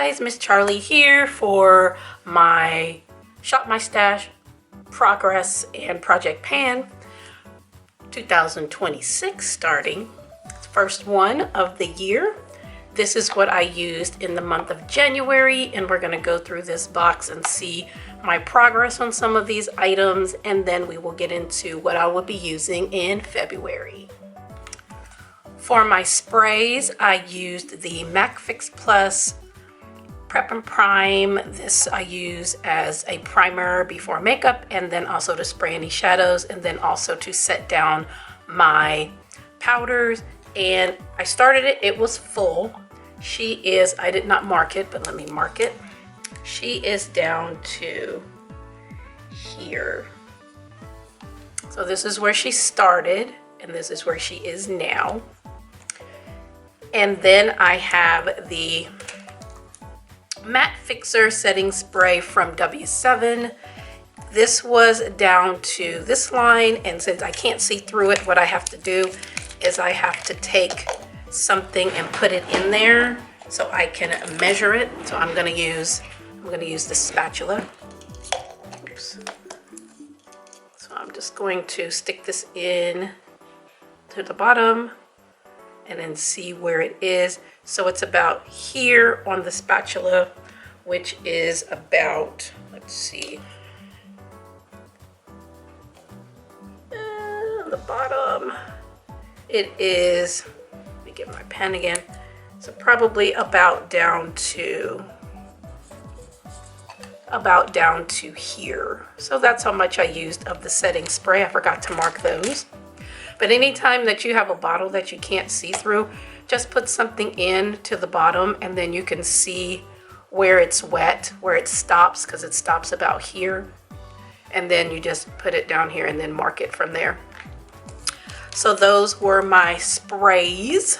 guys, Miss Charlie here for my Shop My Stash Progress and Project Pan 2026 starting. First one of the year. This is what I used in the month of January, and we're going to go through this box and see my progress on some of these items, and then we will get into what I will be using in February. For my sprays, I used the MAC Fix Plus Prep and Prime. This I use as a primer before makeup, and then also to spray any shadows, and then also to set down my powders. And I started it, it was full. She is, I did not mark it, but let me mark it. She is down to here. So this is where she started, and this is where she is now. And then I have the Matte Fixer Setting Spray from W7. This was down to this line, and since I can't see through it, what I have to do is I have to take something and put it in there so I can measure it. So I'm gonna use the spatula. Oops. So I'm just going to stick this in to the bottom and then see where it is. So it's about here on the spatula, which is about, let's see, on the bottom, it is, let me get my pen again. So probably about down to here. So that's how much I used of the setting spray. I forgot to mark those. But anytime that you have a bottle that you can't see through, just put something in to the bottom, and then you can see where it's wet, where it stops, because it stops about here. And then you just put it down here and then mark it from there. So those were my sprays.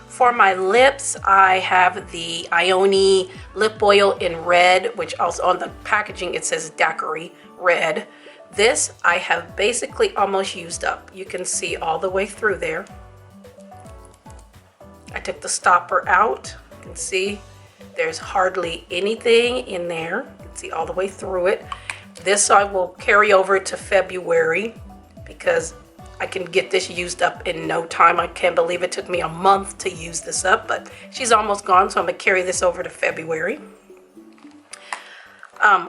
For my lips, I have the Ioni lip oil in red, which also on the packaging it says Daiquiri red. This I have basically almost used up. You can see all the way through there. I took the stopper out. You can see there's hardly anything in there. You can see all the way through it. This I will carry over to February because I can get this used up in no time. I can't believe it took me a month to use this up, but she's almost gone, so I'm gonna carry this over to February.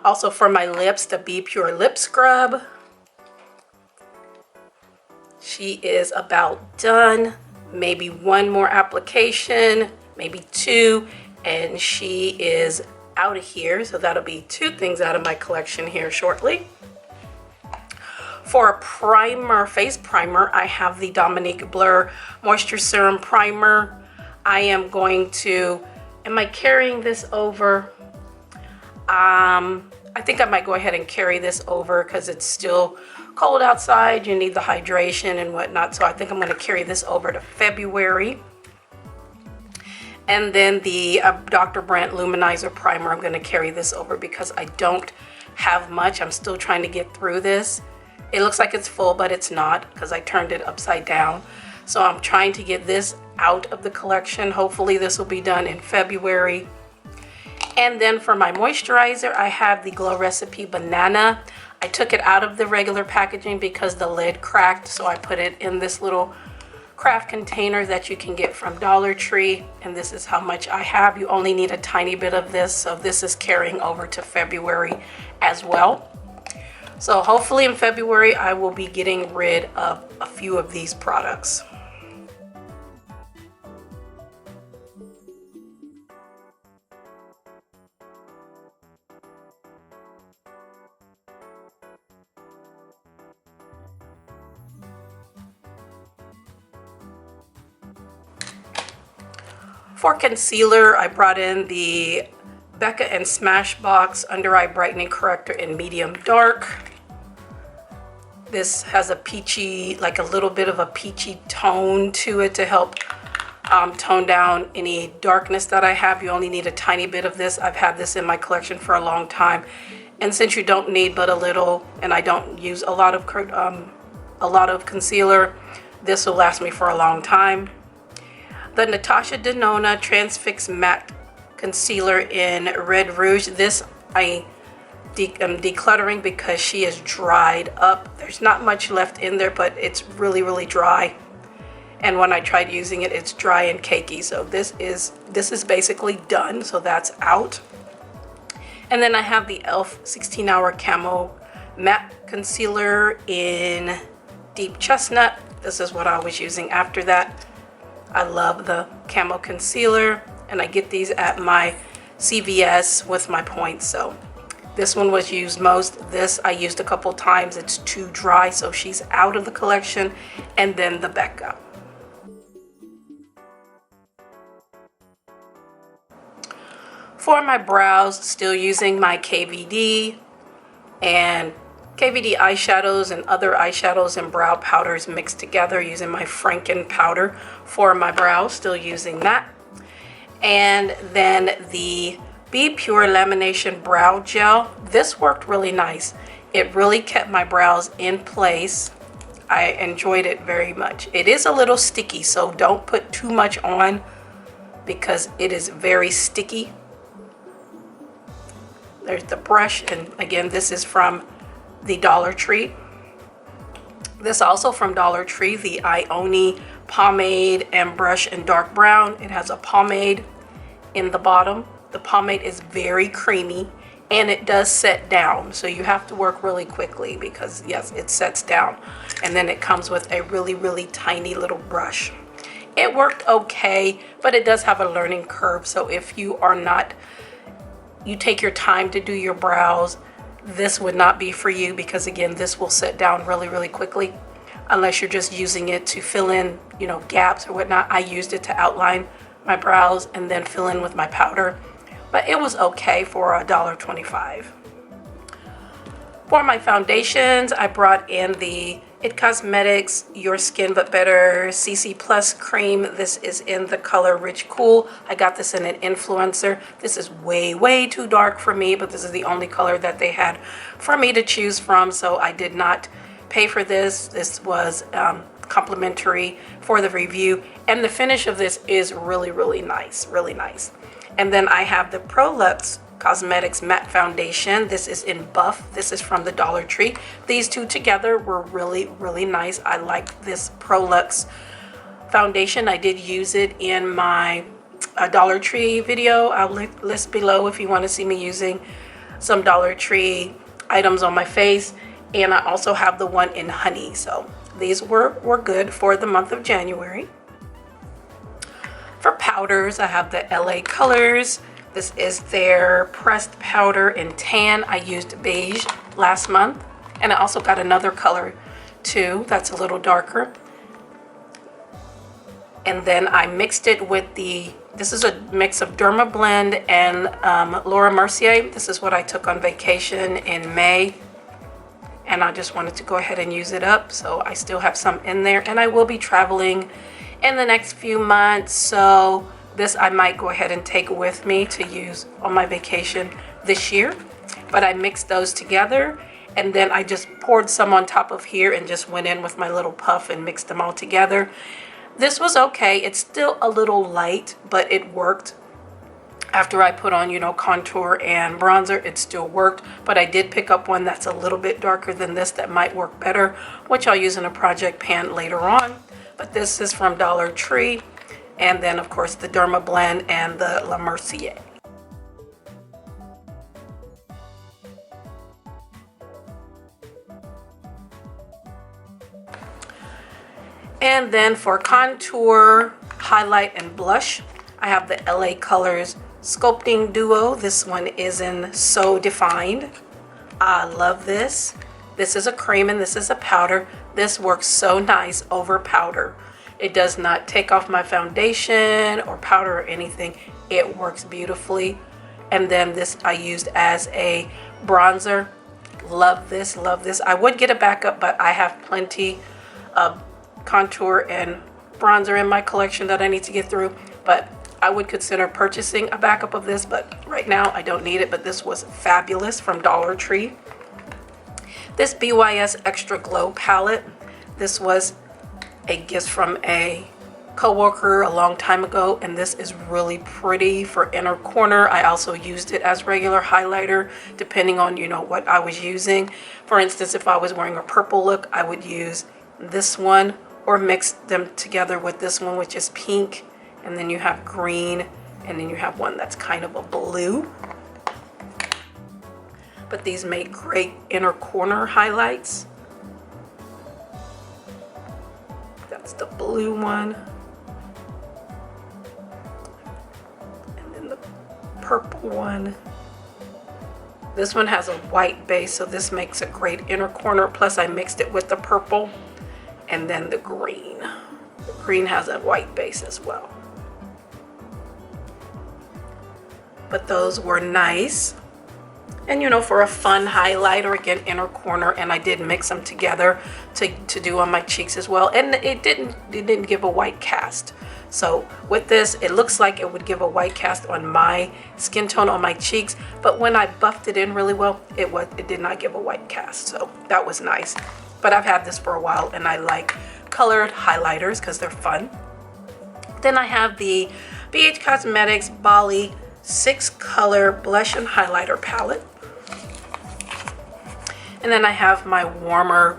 Also for my lips, the Be Pure Lip Scrub. She is about done. Maybe one more application, maybe two, and she is out of here. So that'll be two things out of my collection here shortly. For a primer, face primer, I have the Dominique Blur Moisture Serum Primer. I am going to, am I carrying this over? I think I might go ahead and carry this over because it's still cold outside. You need the hydration and whatnot. So I think I'm going to carry this over to February. And then the Dr. Brandt Luminizer Primer, I'm going to carry this over because I don't have much. I'm still trying to get through this. It looks like it's full, but it's not because I turned it upside down. So I'm trying to get this out of the collection. Hopefully this will be done in February. And then for my moisturizer, I have the Glow Recipe Banana. I took it out of the regular packaging because the lid cracked, so I put it in this little craft container that you can get from Dollar Tree, and this is how much I have. You only need a tiny bit of this, so this is carrying over to February as well. So hopefully in February, I will be getting rid of a few of these products. For concealer, I brought in the Becca and Smashbox Under Eye Brightening Corrector in medium dark. This has a peachy, like a little bit of a peachy tone to it to help tone down any darkness that I have. You only need a tiny bit of this. I've had this in my collection for a long time. And since you don't need but a little, and I don't use a lot of concealer, this will last me for a long time. The Natasha Denona Transfix Matte concealer in Red Rouge. This I am decluttering because she is dried up. There's not much left in there, but it's really, really dry. And when I tried using it, it's dry and cakey. So this is basically done. So that's out. And then I have the e.l.f. 16-Hour Camo Matte Concealer in Deep Chestnut. This is what I was using after that. I love the camo concealer, and I get these at my CVS with my points. So this one was used most. This I used a couple times. It's too dry, so she's out of the collection. And then the Becca. For my brows, still using my KVD and KVD eyeshadows and other eyeshadows and brow powders mixed together, using my Franken powder for my brows, still using that. And then the Be Pure Lamination Brow Gel. This worked really nice. It really kept my brows in place. I enjoyed it very much. It is a little sticky, so don't put too much on because it is very sticky. There's the brush, and again, this is from the Dollar Tree. This also from Dollar Tree, the Ioni pomade and brush in dark brown. It has a pomade in the bottom. The pomade is very creamy and it does set down, so you have to work really quickly because yes, it sets down. And then it comes with a really, really tiny little brush. It worked okay, but it does have a learning curve. So if you take your time to do your brows, this would not be for you because again, this will set down really, really quickly unless you're just using it to fill in, gaps or whatnot. I used it to outline my brows and then fill in with my powder, but it was okay for $1.25. For my foundations, I brought in the IT Cosmetics Your Skin But Better CC Plus Cream. This is in the color Rich Cool. I got this in an Influencer. This is way, way too dark for me, but this is the only color that they had for me to choose from, so I did not pay for this. This was complimentary for the review, and the finish of this is really, really nice, really nice. And then I have the Prolux Cosmetics Matte Foundation. This is in Buff. This is from the Dollar Tree. These two together were really, really nice. I like this Prolux foundation. I did use it in my Dollar Tree video. I'll list below if you want to see me using some Dollar Tree items on my face. And I also have the one in Honey. So these were good for the month of January. For powders, I have the LA Colors. This is their pressed powder in tan. I used beige last month, and I also got another color too that's a little darker. And then I mixed it with this is a mix of Dermablend and Laura Mercier. This is what I took on vacation in May, and I just wanted to go ahead and use it up. So I still have some in there, and I will be traveling in the next few months, so this I might go ahead and take with me to use on my vacation this year. But I mixed those together, and then I just poured some on top of here and just went in with my little puff and mixed them all together. This was okay. It's still a little light, but it worked. After I put on, contour and bronzer, it still worked. But I did pick up one that's a little bit darker than this that might work better, which I'll use in a project pan later on. But this is from Dollar Tree. And then, of course, the Dermablend and the La Mercier. And then for contour, highlight, and blush, I have the LA Colors Sculpting Duo. This one is in So Defined. I love this. This is a cream and this is a powder. This works so nice over powder. It does not take off my foundation or powder or anything. It works beautifully. And then this I used as a bronzer. Love this, love this. I would get a backup, but I have plenty of contour and bronzer in my collection that I need to get through. But I would consider purchasing a backup of this, but right now I don't need it. But this was fabulous from Dollar Tree. This BYS Extra Glow palette. This was a gift from a coworker a long time ago, and this is really pretty for inner corner. I also used it as regular highlighter depending on, you know, what I was using. For instance, if I was wearing a purple look, I would use this one or mix them together with this one, which is pink, and then you have green, and then you have one that's kind of a blue. But these make great inner corner highlights. That's the blue one. And then the purple one. This one has a white base, so this makes a great inner corner. Plus I mixed it with the purple and then the green. The green has a white base as well. But those were nice. And you know, for a fun highlighter, again, inner corner, and I did mix them together to do on my cheeks as well. And it didn't give a white cast. So with this, it looks like it would give a white cast on my skin tone on my cheeks, but when I buffed it in really well, it did not give a white cast. So that was nice. But I've had this for a while, and I like colored highlighters because they're fun. Then I have the BH Cosmetics Bali 6 color blush and highlighter palette. And then I have my warmer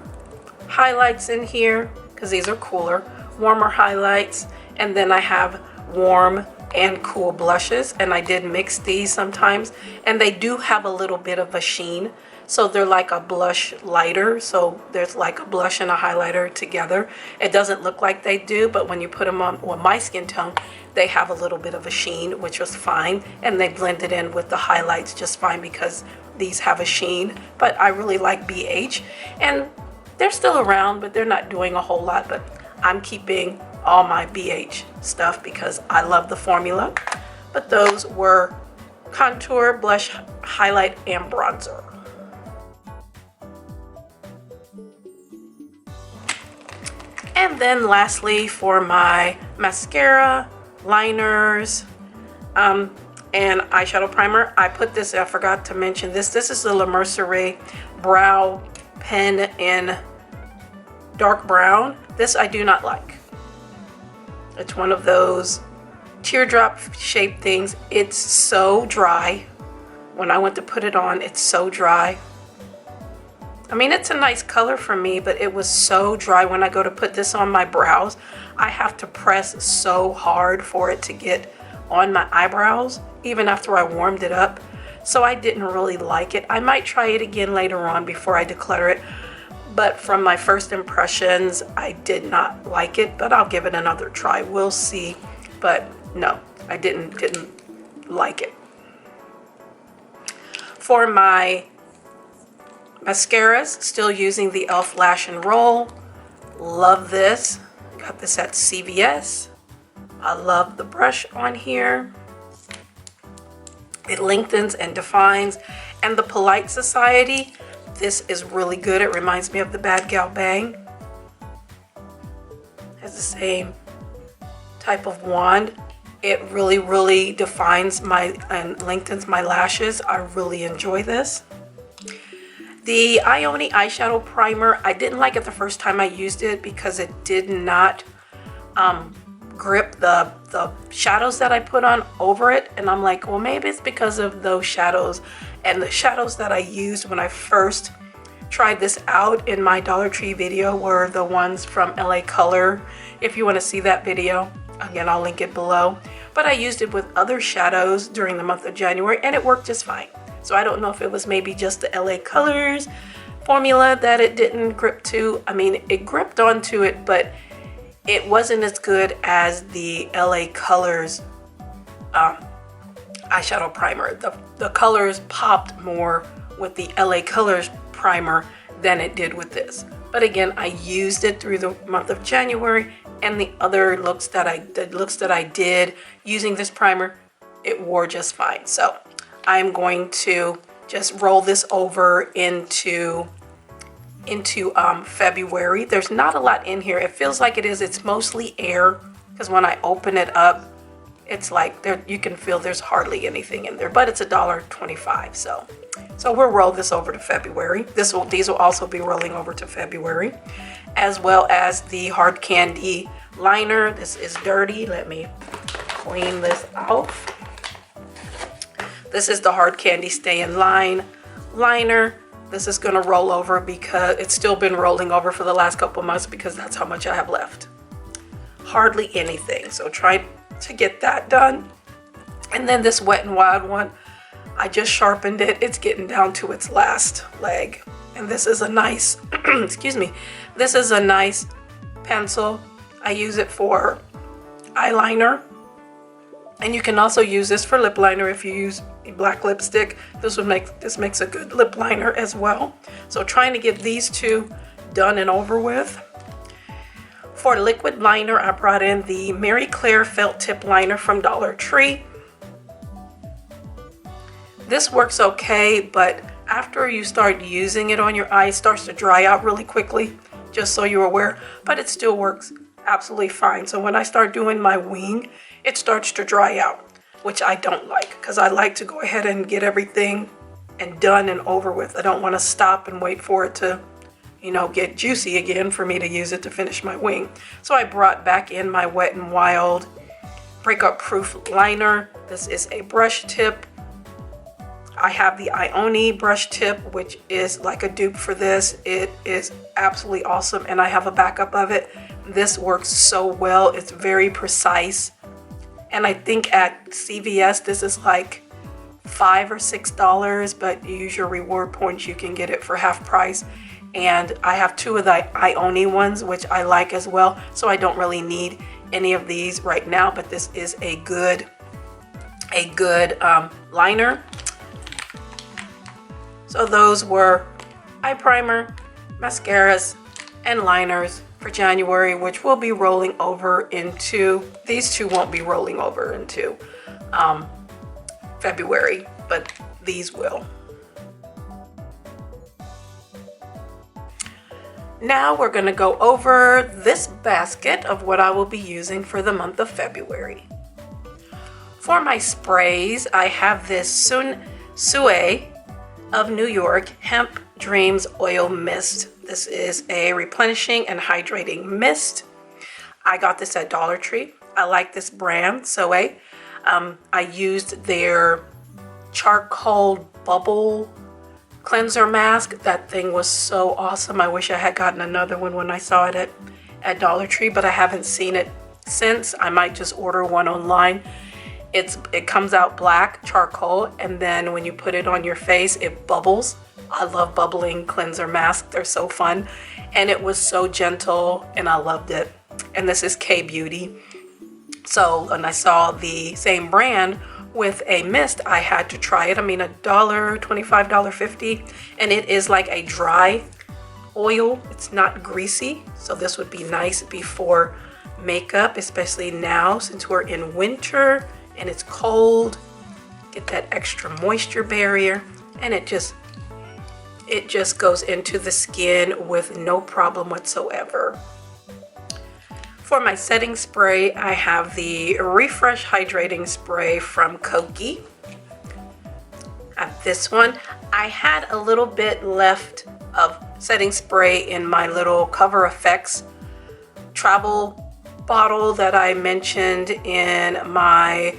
highlights in here because these are cooler, warmer highlights. And then I have warm and cool blushes, and I did mix these sometimes, and they do have a little bit of a sheen. So they're like a blush lighter. So there's like a blush and a highlighter together. It doesn't look like they do, but when you put them on my skin tone, they have a little bit of a sheen, which was fine. And they blended in with the highlights just fine because these have a sheen. But I really like BH, and they're still around, but they're not doing a whole lot. But I'm keeping all my BH stuff because I love the formula. But those were contour, blush, highlight, and bronzer. And then lastly, for my mascara, liners, and eyeshadow primer, I put this, I forgot to mention this. This is the La Mercier Brow Pen in dark brown. This I do not like. It's one of those teardrop shaped things. It's so dry. When I went to put it on, it's so dry. I mean, it's a nice color for me, but it was so dry. When I go to put this on my brows, I have to press so hard for it to get on my eyebrows, even after I warmed it up. So I didn't really like it. I might try it again later on before I declutter it. But from my first impressions, I did not like it, but I'll give it another try. We'll see. But no, I didn't like it. For my mascaras, still using the e.l.f. Lash and Roll. Love this. Got this at CVS. I love the brush on here. It lengthens and defines. And the Polite Society, this is really good. It reminds me of the Bad Gal Bang. Has the same type of wand. It really defines and lengthens my lashes. I really enjoy this. The Ioni eyeshadow primer, I didn't like it the first time I used it because it did not grip the shadows that I put on over it. And I'm like, well, maybe it's because of those shadows. And the shadows that I used when I first tried this out in my Dollar Tree video were the ones from LA Color. If you want to see that video, again, I'll link it below. But I used it with other shadows during the month of January, and it worked just fine. So I don't know if it was maybe just the LA Colors formula that it didn't grip to. I mean, it gripped onto it, but it wasn't as good as the LA Colors eyeshadow primer. The colors popped more with the LA Colors primer than it did with this. But again, I used it through the month of January, and the other looks that I did using this primer, it wore just fine. So I'm going to just roll this over into February. There's not a lot in here. It feels like it is. It's mostly air because when I open it up, it's like you can feel there's hardly anything in there, but it's $1.25. So we'll roll this over to February. These will also be rolling over to February, as well as the Hard Candy liner. This is dirty. Let me clean this off. This is the Hard Candy Stay in Line liner. This is going to roll over because it's still been rolling over for the last couple months because that's how much I have left. Hardly anything. So try to get that done. And then this Wet n Wild one, I just sharpened it. It's getting down to its last leg. And this is a nice, excuse me, this is a nice pencil. I use it for eyeliner. And you can also use this for lip liner if you use a black lipstick. This makes a good lip liner as well. So trying to get these two done and over with. For liquid liner, I brought in the Mary Claire Felt Tip Liner from Dollar Tree. This works okay, but after you start using it on your eye, it starts to dry out really quickly, just so you're aware, but it still works absolutely fine. So when I start doing my wing, it starts to dry out, which I don't like because I like to go ahead and get everything and done and over with. I don't want to stop and wait for it to, get juicy again for me to use it to finish my wing. So I brought back in my Wet n Wild Breakup Proof Liner. This is a brush tip. I have the Ioni brush tip, which is like a dupe for this. It is absolutely awesome, and I have a backup of it. This works so well. It's very precise. And I think at CVS, this is like $5 or $6, but you use your reward points, you can get it for half price. And I have two of the Ioni ones, which I like as well. So I don't really need any of these right now, but this is a good liner. So those were eye primer, mascaras, and liners for January, which will be rolling over into, these two won't be rolling over into February, but these will. Now we're going to go over this basket of what I will be using for the month of February. For my sprays, I have this Sue of New York Hemp Dreams Oil Mist. This is a replenishing and hydrating mist. I got this at Dollar Tree. I like this brand, Sue. I used their charcoal bubble cleanser mask. That thing was so awesome. I wish I had gotten another one when I saw it at Dollar Tree, but I haven't seen it since. I might just order one online. It comes out black charcoal, and then when you put it on your face, it bubbles. I love bubbling cleanser masks. They're so fun. And it was so gentle, and I loved it. And this is K-Beauty. So when I saw the same brand with a mist, I had to try it. I mean, $1.25, $1.50. And it is like a dry oil. It's not greasy. So this would be nice before makeup, especially now since we're in winter and it's cold. Get that extra moisture barrier, and it just goes into the skin with no problem whatsoever. For my setting spray, I have the Refresh Hydrating Spray from Kokie. I have this one. I had a little bit left of setting spray in my little Cover FX travel bottle that I mentioned in my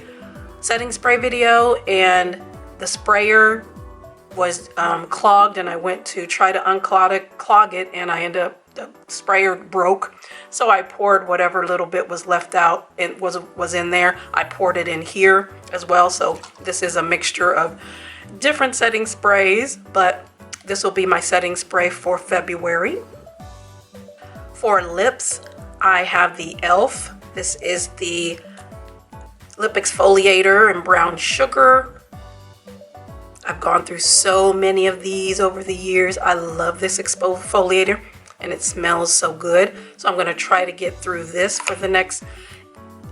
setting spray video, and the sprayer was clogged, and I went to try to clog it, and I ended up, the sprayer broke. So I poured whatever little bit was left out, it was in there. I poured it in here as well. So this is a mixture of different setting sprays, but this will be my setting spray for February. For lips, I have the e.l.f. This is the lip exfoliator in brown sugar. I've gone through so many of these over the years. I love this exfoliator, and it smells so good. So I'm going to try to get through this for the next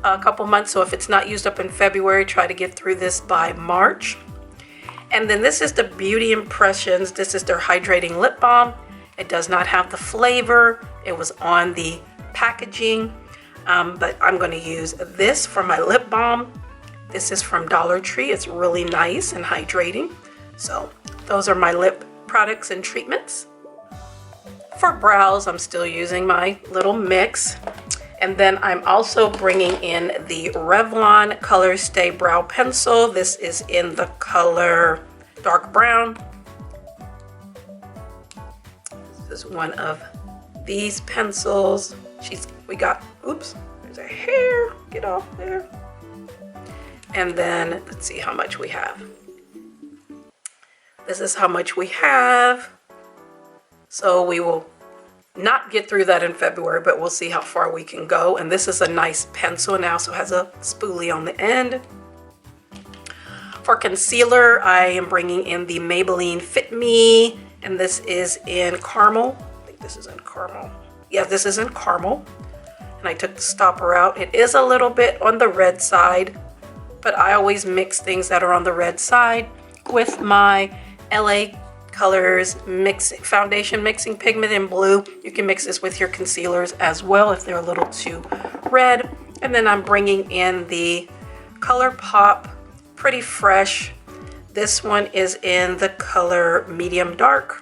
couple months. So if it's not used up in February, try to get through this by March. And then this is the Beauty Impressions. This is their hydrating lip balm. It does not have the flavor. It was on the packaging, but I'm going to use this for my lip balm. This is from Dollar Tree. It's really nice and hydrating. So those are my lip products and treatments. For brows, I'm still using my little mix. And then I'm also bringing in the Revlon Color Stay Brow Pencil. This is in the color dark brown. This is one of these pencils. We got, oops, there's a hair, get off there. And then let's see how much we have. This is how much we have. So we will not get through that in February, but we'll see how far we can go. And this is a nice pencil now, so it has a spoolie on the end. For concealer, I am bringing in the Maybelline Fit Me, and this is in caramel. I think this is in caramel. Yeah, this is in caramel. And I took the stopper out. It is a little bit on the red side, but I always mix things that are on the red side with my LA Colors foundation mixing pigment in blue. You can mix this with your concealers as well if they're a little too red. And then I'm bringing in the ColourPop Pretty Fresh. This one is in the color medium dark.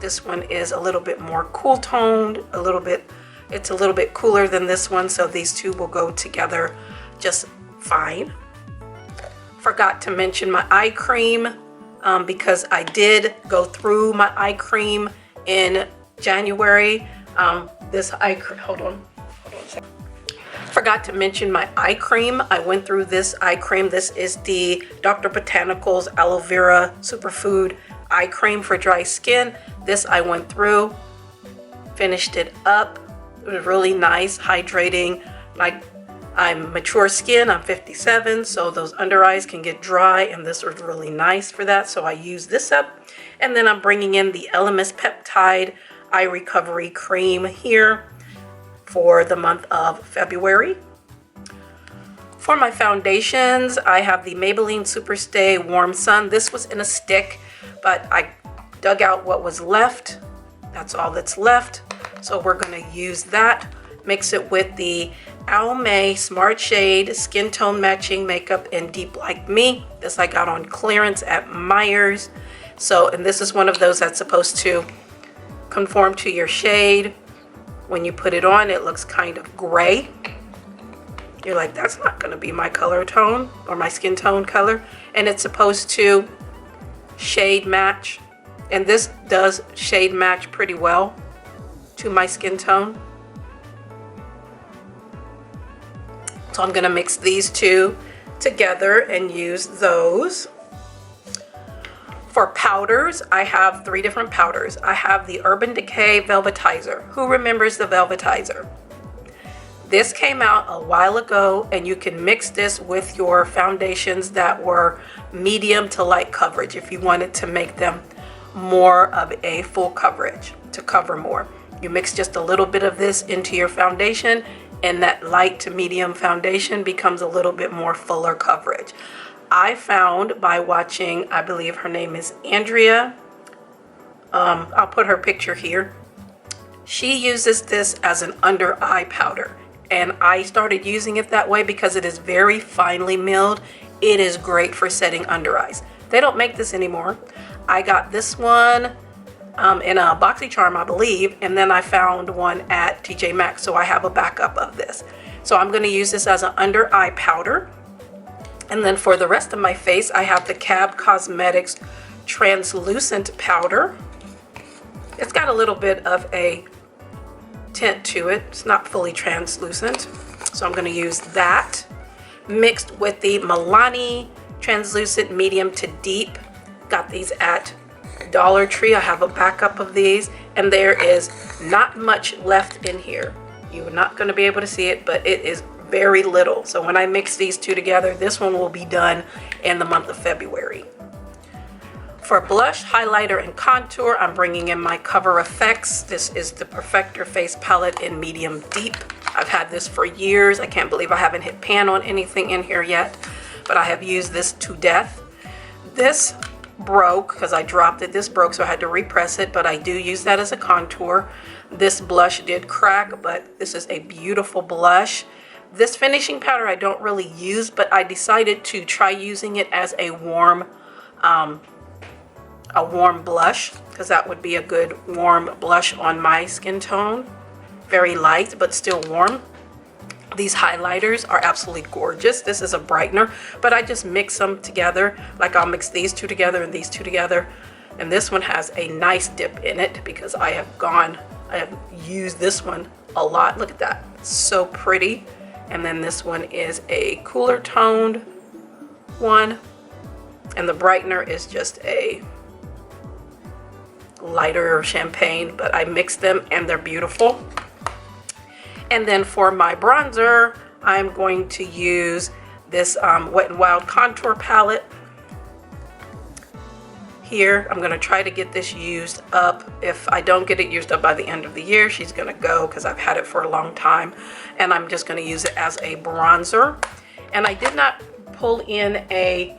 This one is a little bit more cool toned, it's a little bit cooler than this one, so these two will go together just fine. Forgot to mention my eye cream because I did go through my eye cream in January. This eye cream, hold on a second. Forgot to mention my eye cream. I went through this eye cream. This is the Dr. Botanicals Aloe Vera Superfood Eye Cream for dry skin. This I went through, finished it up. It was really nice, hydrating. Like, I'm mature skin, I'm 57, so those under eyes can get dry, and this was really nice for that, so I use this up. And then I'm bringing in the Elemis Peptide Eye Recovery Cream here for the month of February. For my foundations, I have the Maybelline Superstay Warm Sun. This was in a stick, but I dug out what was left. That's all that's left. So we're gonna use that, mix it with the Almay Smart Shade Skin Tone Matching Makeup in Deep Like Me. This I got on clearance at Meijer's. So, and this is one of those that's supposed to conform to your shade. When you put it on, it looks kind of gray. You're like, that's not gonna be my color tone or my skin tone color. And it's supposed to shade match. And this does shade match pretty well to my skin tone. So I'm gonna mix these two together and use those. For powders, I have 3 different powders. I have the Urban Decay Velvetizer. Who remembers the Velvetizer? This came out a while ago, and you can mix this with your foundations that were medium to light coverage if you wanted to make them more of a full coverage, to cover more. You mix just a little bit of this into your foundation, and that light to medium foundation becomes a little bit more fuller coverage. I found by watching, I believe her name is Andrea. I'll put her picture here. She uses this as an under eye powder, and I started using it that way because it is very finely milled. It is great for setting under eyes. They don't make this anymore. I got this one in a BoxyCharm, I believe, and then I found one at TJ Maxx, so I have a backup of this. So I'm going to use this as an under eye powder. And then for the rest of my face, I have the CAB Cosmetics Translucent Powder. It's got a little bit of a tint to it. It's not fully translucent. So I'm going to use that mixed with the Milani Translucent Medium to Deep. Got these at Dollar Tree. I have a backup of these, and there is not much left in here. You're not going to be able to see it, but it is very little. So when I mix these two together, this one will be done in the month of February. For blush, highlighter, and contour, I'm bringing in my Cover FX. This is the Perfector Face Palette in Medium Deep. I've had this for years. I can't believe I haven't hit pan on anything in here yet, but I have used this to death. This broke because I dropped it. This broke, so I had to repress it, but I do use that as a contour. This blush did crack, but this is a beautiful blush. This finishing powder I don't really use, but I decided to try using it as a warm blush, because that would be a good warm blush on my skin tone. very light but still warm. These highlighters are absolutely gorgeous. This is a brightener, but I just mix them together. Like I'll mix these two together and these two together. And this one has a nice dip in it because I have used this one a lot. Look at that, it's so pretty. And then this one is a cooler toned one. And the brightener is just a lighter champagne, but I mix them and they're beautiful. And then for my bronzer, I'm going to use this Wet n Wild contour palette. Here, I'm gonna try to get this used up. If I don't get it used up by the end of the year, she's gonna go because I've had it for a long time. And I'm just gonna use it as a bronzer. And I did not pull in a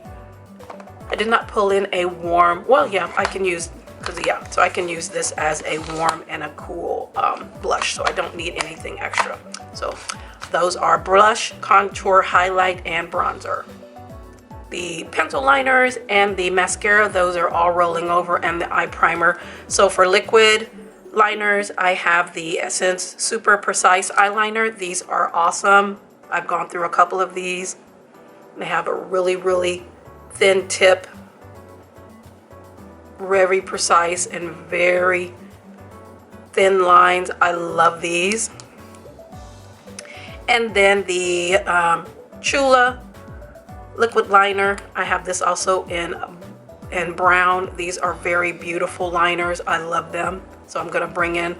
warm, well, yeah, I can use, so I can use this as a warm and a cool blush, so I don't need anything extra. So those are blush, contour, highlight, and bronzer. The pencil liners and the mascara, those are all rolling over, and the eye primer. So for liquid liners, I have the Essence Super Precise Eyeliner. These are awesome. I've gone through a couple of these. They have a really, really thin tip, very precise and very thin lines. I love these. And then the Chula liquid liner, I have this also in brown. These are very beautiful liners. I love them. So I'm going to bring in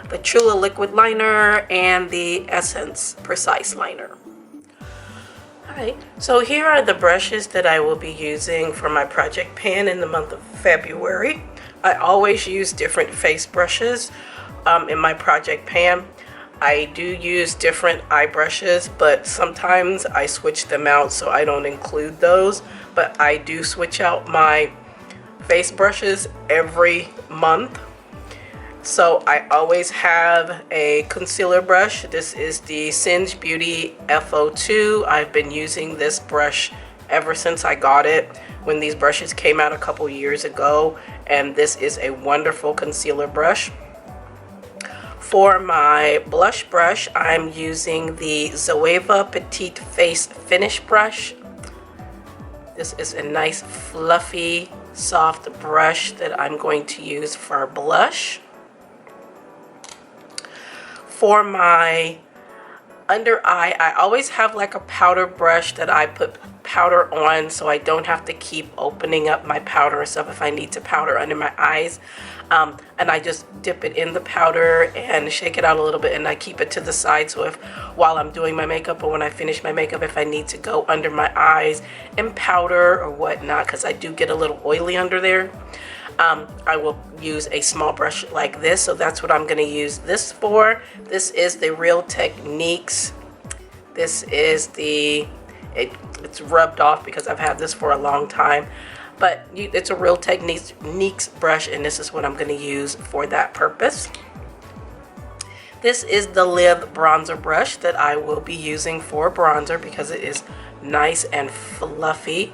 the Chula liquid liner and the Essence Precise liner. Alright, so here are the brushes that I will be using for my project pan in the month of February. I always use different face brushes in my project pan. I do use different eye brushes, but sometimes I switch them out, so I don't include those. But I do switch out my face brushes every month. So I always have a concealer brush. This is the Singe Beauty FO2. I've been using this brush ever since I got it, when these brushes came out a couple years ago, and this is a wonderful concealer brush. For my blush brush, I'm using the Zoeva Petite Face Finish Brush. This is a nice fluffy, soft brush that I'm going to use for blush. For my under eye, I always have like a powder brush that I put powder on, so I don't have to keep opening up my powder and stuff if I need to powder under my eyes. And I just dip it in the powder and shake it out a little bit, and I keep it to the side, so if while I'm doing my makeup or when I finish my makeup, if I need to go under my eyes and powder or whatnot, because I do get a little oily under there, I will use a small brush like this. So that's what I'm going to use this for. This is the Real Techniques. This is the, it's rubbed off because I've had this for a long time. But it's a Real Techniques brush, and this is what I'm going to use for that purpose. This is the Live bronzer brush that I will be using for bronzer because it is nice and fluffy.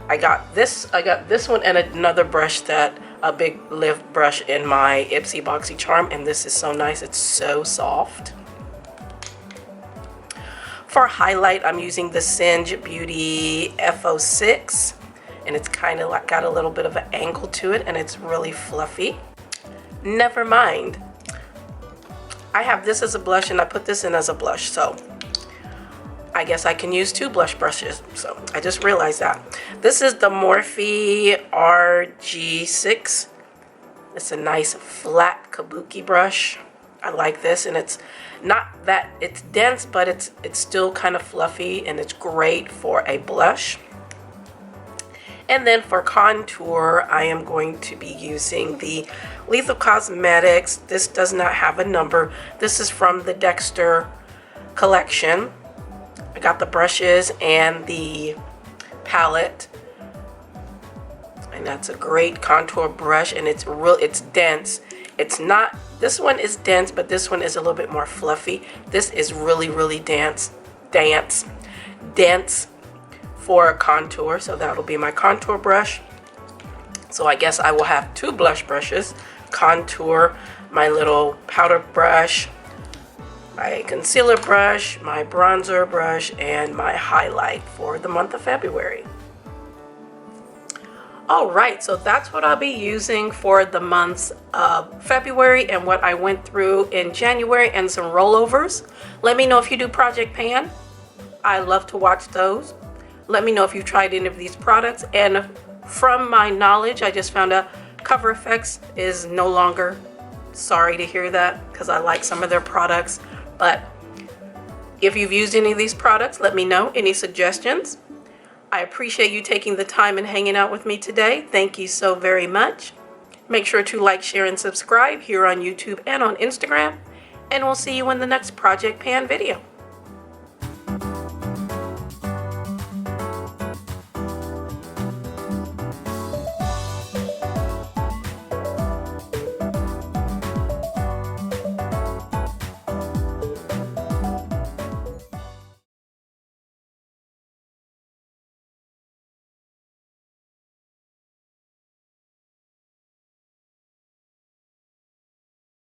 I got this one and another brush, that a big Live brush in my Ipsy Boxy Charm, and this is so nice. It's so soft. For highlight, I'm using the Singe Beauty FO6, and it's kind of like got a little bit of an angle to it, and it's really fluffy. Never mind. I have this as a blush, and I put this in as a blush, so I guess I can use two blush brushes. So I just realized that. This is the Morphe RG6. It's a nice flat kabuki brush. I like this, and it's not that it's dense, but it's still kind of fluffy, and it's great for a blush. And then for contour, I am going to be using the Lethal Cosmetics. This does not have a number. This is from the Dexter collection. I got the brushes and the palette, and that's a great contour brush, and it's dense. It's not, this one is dense, but this one is a little bit more fluffy. This is really dense for contour, so that'll be my contour brush. So I guess I will have two blush brushes, contour, my little powder brush, my concealer brush, my bronzer brush, and my highlight for the month of February. Alright, so that's what I'll be using for the months of February and what I went through in January and some rollovers. Let me know if you do Project Pan. I love to watch those. Let me know if you've tried any of these products. And from my knowledge, I just found out Cover FX is no longer. Sorry to hear that, because I like some of their products. But if you've used any of these products, let me know. Any suggestions? I appreciate you taking the time and hanging out with me today. Thank you so very much. Make sure to like, share, and subscribe here on YouTube and on Instagram. And we'll see you in the next Project Pan video.